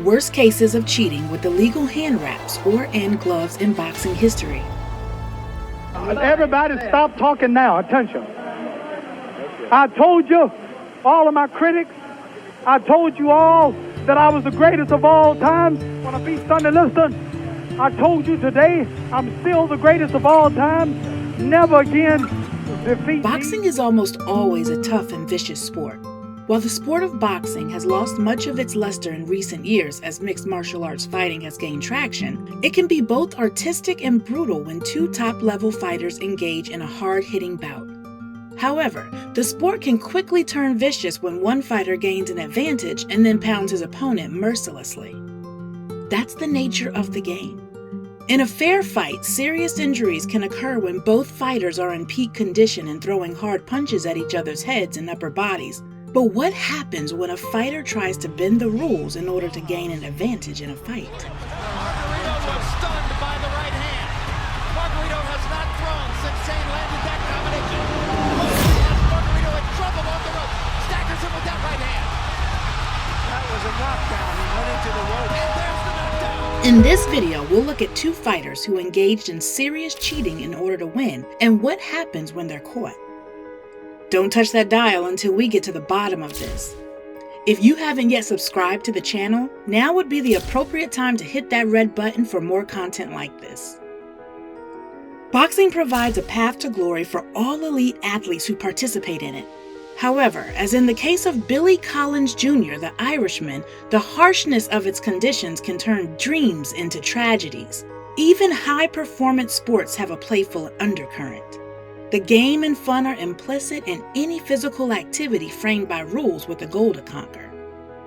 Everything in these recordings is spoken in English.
Worst cases of cheating with illegal hand wraps and gloves in boxing history. Everybody stop talking now. Attention. I told you, all of my critics, I told you all that I was the greatest of all time when I beat Sonny Liston. I told you today I'm still the greatest of all time. Never again defeat. Boxing is almost always a tough and vicious sport. While the sport of boxing has lost much of its luster in recent years as mixed martial arts fighting has gained traction, it can be both artistic and brutal when two top-level fighters engage in a hard-hitting bout. However, the sport can quickly turn vicious when one fighter gains an advantage and then pounds his opponent mercilessly. That's the nature of the game. In a fair fight, serious injuries can occur when both fighters are in peak condition and throwing hard punches at each other's heads and upper bodies. But what happens when a fighter tries to bend the rules in order to gain an advantage in a fight? Margarito was stunned by the right hand. Margarito has not thrown since Zane landed that combination. Margarito in trouble off the rope. Staggers him with that right hand. That was a knockdown. He went into the rope. And there's the knockdown. In this video, we'll look at two fighters who engaged in serious cheating in order to win and what happens when they're caught. Don't touch that dial until we get to the bottom of this. If you haven't yet subscribed to the channel, now would be the appropriate time to hit that red button for more content like this. Boxing provides a path to glory for all elite athletes who participate in it. However, as in the case of Billy Collins Jr., the Irishman, the harshness of its conditions can turn dreams into tragedies. Even high-performance sports have a playful undercurrent. The game and fun are implicit in any physical activity framed by rules with a goal to conquer.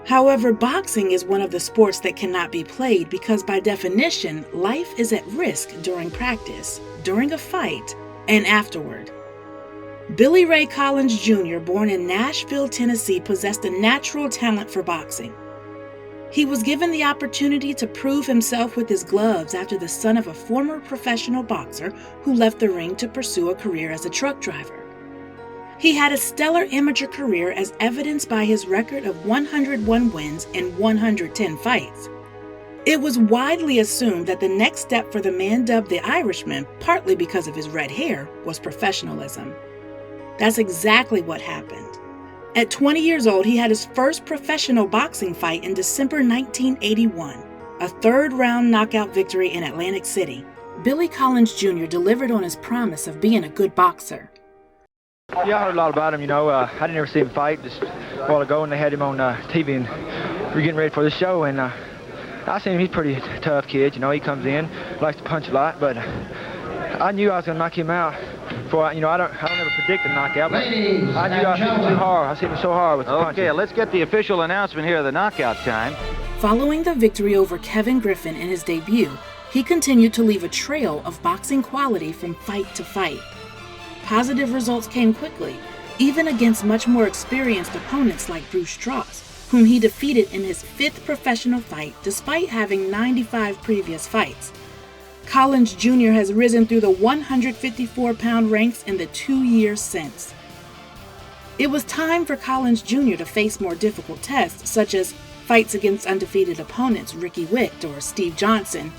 However, boxing is one of the sports that cannot be played because by definition, life is at risk during practice, during a fight, and afterward. Billy Ray Collins Jr., born in Nashville, Tennessee, possessed a natural talent for boxing. He was given the opportunity to prove himself with his gloves after the son of a former professional boxer who left the ring to pursue a career as a truck driver. He had a stellar amateur career as evidenced by his record of 101 wins and 110 fights. It was widely assumed that the next step for the man dubbed the Irishman, partly because of his red hair, was professionalism. That's exactly what happened. At 20 years old, he had his first professional boxing fight in December 1981, a third-round knockout victory in Atlantic City. Billy Collins Jr. delivered on his promise of being a good boxer. Yeah, I heard a lot about him, I didn't ever see him fight just a while ago, and they had him on TV, and we were getting ready for the show, and I seen him. He's a pretty tough kid, he comes in, likes to punch a lot, but I knew I was going to knock him out. I don't ever predict a knockout, but I knew I hit him too hard. I hit him so hard with the punches. Okay, let's get the official announcement here of the knockout time. Following the victory over Kevin Griffin in his debut, he continued to leave a trail of boxing quality from fight to fight. Positive results came quickly, even against much more experienced opponents like Bruce Strauss, whom he defeated in his fifth professional fight despite having 95 previous fights. Collins Jr. has risen through the 154-pound ranks in the 2 years since. It was time for Collins Jr. to face more difficult tests, such as fights against undefeated opponents Ricky Wicht or Steve Johnson,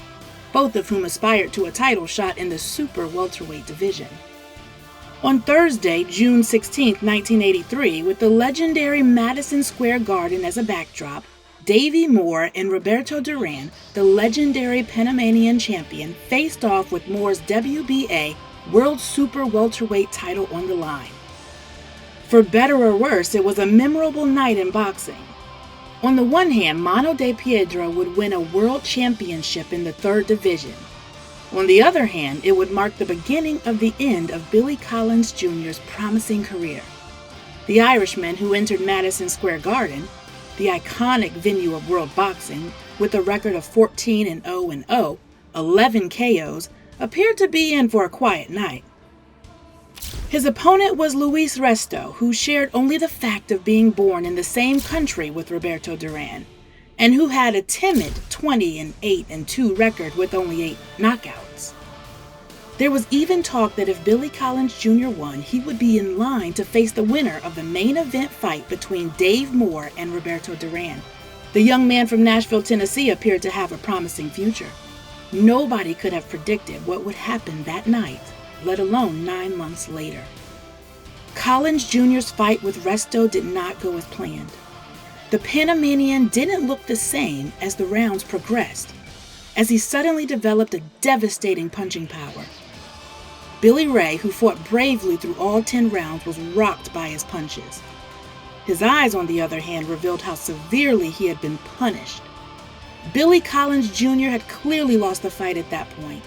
both of whom aspired to a title shot in the super welterweight division. On Thursday, June 16, 1983, with the legendary Madison Square Garden as a backdrop, Davey Moore and Roberto Duran, the legendary Panamanian champion, faced off with Moore's WBA World Super Welterweight title on the line. For better or worse, it was a memorable night in boxing. On the one hand, Mano de Piedra would win a world championship in the third division. On the other hand, it would mark the beginning of the end of Billy Collins Jr.'s promising career. The Irishman, who entered Madison Square Garden, the iconic venue of world boxing, with a record of 14-0-0, 11 KOs, appeared to be in for a quiet night. His opponent was Luis Resto, who shared only the fact of being born in the same country with Roberto Duran, and who had a timid 20-8-2 record with only 8 knockouts. There was even talk that if Billy Collins Jr. won, he would be in line to face the winner of the main event fight between Dave Moore and Roberto Duran. The young man from Nashville, Tennessee appeared to have a promising future. Nobody could have predicted what would happen that night, let alone 9 months later. Collins Jr.'s fight with Resto did not go as planned. The Panamanian didn't look the same as the rounds progressed, as he suddenly developed a devastating punching power. Billy Ray, who fought bravely through all 10 rounds, was rocked by his punches. His eyes, on the other hand, revealed how severely he had been punished. Billy Collins Jr. had clearly lost the fight at that point.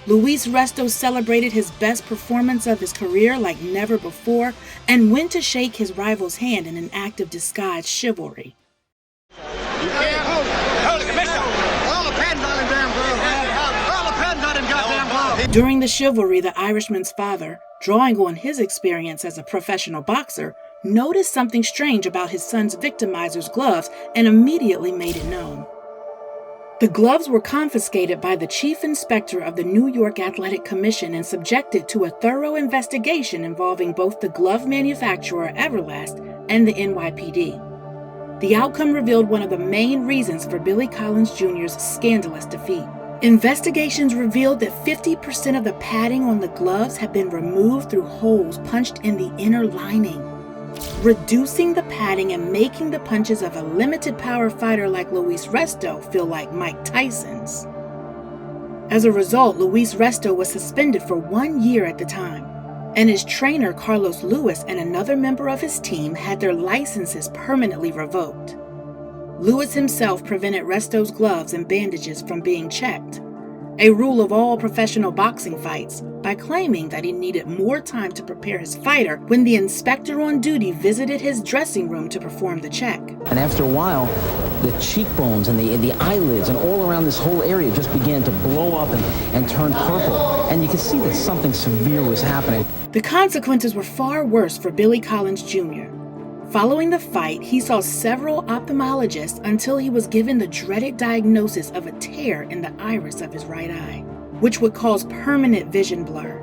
Luis Resto celebrated his best performance of his career like never before and went to shake his rival's hand in an act of disguised chivalry. You can't hold it, commissioner. All the pads on him, damn glove. All the pads on him, goddamn glove. During the chivalry, the Irishman's father, drawing on his experience as a professional boxer, noticed something strange about his son's victimizer's gloves and immediately made it known. The gloves were confiscated by the chief inspector of the New York Athletic Commission and subjected to a thorough investigation involving both the glove manufacturer Everlast and the NYPD. The outcome revealed one of the main reasons for Billy Collins Jr.'s scandalous defeat. Investigations revealed that 50% of the padding on the gloves had been removed through holes punched in the inner lining, reducing the padding and making the punches of a limited power fighter like Luis Resto feel like Mike Tyson's. As a result, Luis Resto was suspended for 1 year at the time, and his trainer Carlos Lewis and another member of his team had their licenses permanently revoked. Lewis himself prevented Resto's gloves and bandages from being checked, a rule of all professional boxing fights, by claiming that he needed more time to prepare his fighter when the inspector on duty visited his dressing room to perform the check. And after a while, the cheekbones and the eyelids and all around this whole area just began to blow up and turn purple. And you could see that something severe was happening. The consequences were far worse for Billy Collins Jr. Following the fight, he saw several ophthalmologists until he was given the dreaded diagnosis of a tear in the iris of his right eye, which would cause permanent vision blur.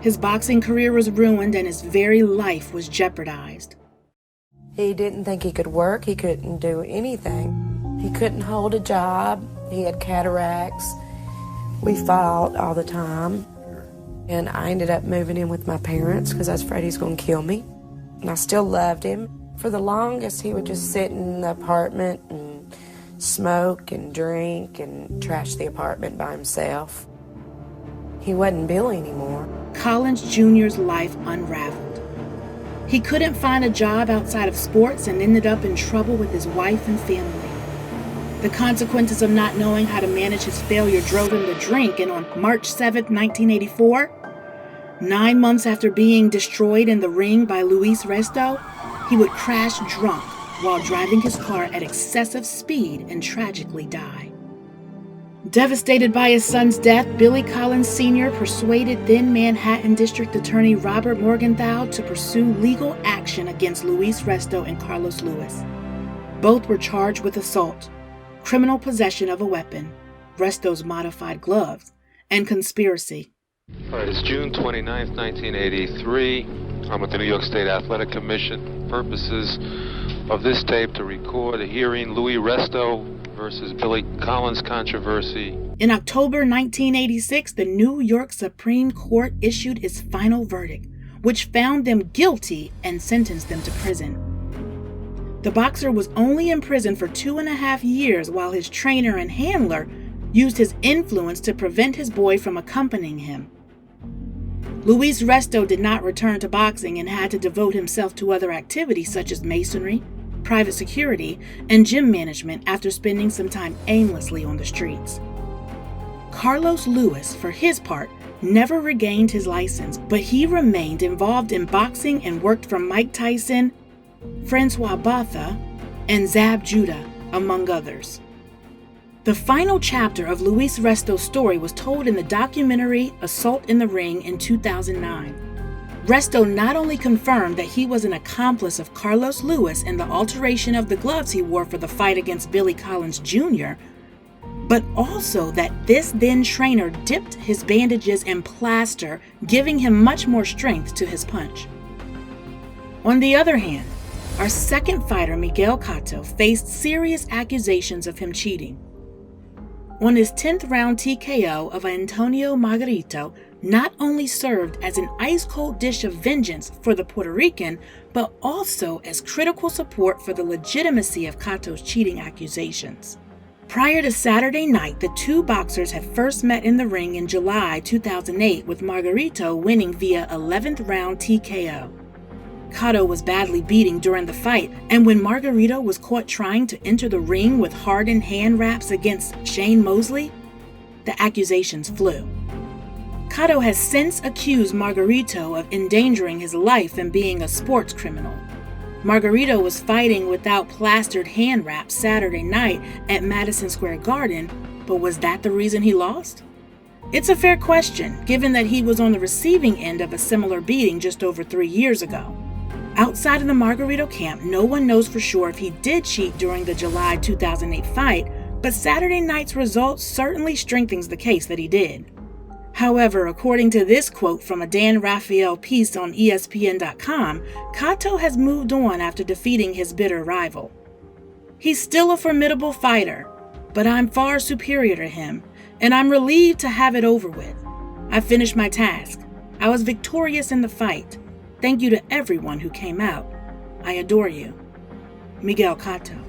His boxing career was ruined and his very life was jeopardized. He didn't think he could work. He couldn't do anything. He couldn't hold a job. He had cataracts. We fought all the time. And I ended up moving in with my parents because I was afraid he was going to kill me. And I still loved him. For the longest, he would just sit in the apartment and smoke and drink and trash the apartment by himself. He wasn't Billy anymore. Collins Jr.'s life unraveled. He couldn't find a job outside of sports and ended up in trouble with his wife and family. The consequences of not knowing how to manage his failure drove him to drink, and on March 7, 1984, 9 months after being destroyed in the ring by Luis Resto, he would crash drunk while driving his car at excessive speed and tragically die. Devastated by his son's death, Billy Collins Sr. persuaded then Manhattan District Attorney Robert Morgenthau to pursue legal action against Luis Resto and Carlos Lewis. Both were charged with assault, criminal possession of a weapon, Resto's modified gloves, and conspiracy. All right, it's June 29th, 1983. I'm with the New York State Athletic Commission. Purposes of this tape to record a hearing, Luis Resto versus Billy Collins controversy. In October 1986, the New York Supreme Court issued its final verdict, which found them guilty and sentenced them to prison. The boxer was only in prison for 2.5 years while his trainer and handler used his influence to prevent his boy from accompanying him. Luis Resto did not return to boxing and had to devote himself to other activities such as masonry, private security, and gym management after spending some time aimlessly on the streets. Carlos Lewis, for his part, never regained his license, but he remained involved in boxing and worked for Mike Tyson, Francois Botha, and Zab Judah, among others. The final chapter of Luis Resto's story was told in the documentary Assault in the Ring in 2009. Resto not only confirmed that he was an accomplice of Carlos Lewis in the alteration of the gloves he wore for the fight against Billy Collins Jr., but also that this then trainer dipped his bandages in plaster, giving him much more strength to his punch. On the other hand, Our second fighter, Miguel Cotto, faced serious accusations of him cheating. On his 10th round TKO of Antonio Margarito not only served as an ice-cold dish of vengeance for the Puerto Rican, but also as critical support for the legitimacy of Cotto's cheating accusations. Prior to Saturday night, the two boxers had first met in the ring in July 2008, with Margarito winning via 11th round TKO. Cotto was badly beaten during the fight, and when Margarito was caught trying to enter the ring with hardened hand wraps against Shane Mosley, the accusations flew. Cotto has since accused Margarito of endangering his life and being a sports criminal. Margarito was fighting without plastered hand wraps Saturday night at Madison Square Garden, but was that the reason he lost? It's a fair question, given that he was on the receiving end of a similar beating just over 3 years ago. Outside of the Margarito camp, no one knows for sure if he did cheat during the July 2008 fight, but Saturday night's results certainly strengthens the case that he did. However, according to this quote from a Dan Raphael piece on ESPN.com, Cotto has moved on after defeating his bitter rival. He's still a formidable fighter, but I'm far superior to him, and I'm relieved to have it over with. I finished my task. I was victorious in the fight. Thank you to everyone who came out. I adore you. Miguel Cotto.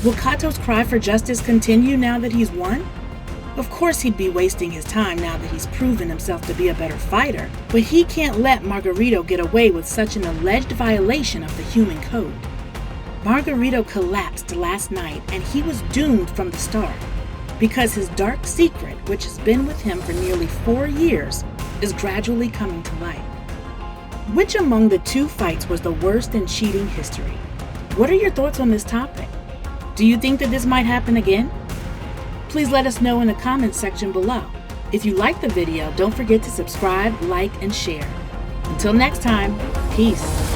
Will Cotto's cry for justice continue now that he's won? Of course he'd be wasting his time now that he's proven himself to be a better fighter, but he can't let Margarito get away with such an alleged violation of the human code. Margarito collapsed last night, and he was doomed from the start, because his dark secret, which has been with him for nearly 4 years, is gradually coming to light. Which among the two fights was the worst in cheating history? What are your thoughts on this topic? Do you think that this might happen again? Please let us know in the comments section below. If you liked the video, don't forget to subscribe, like, and share. Until next time, peace.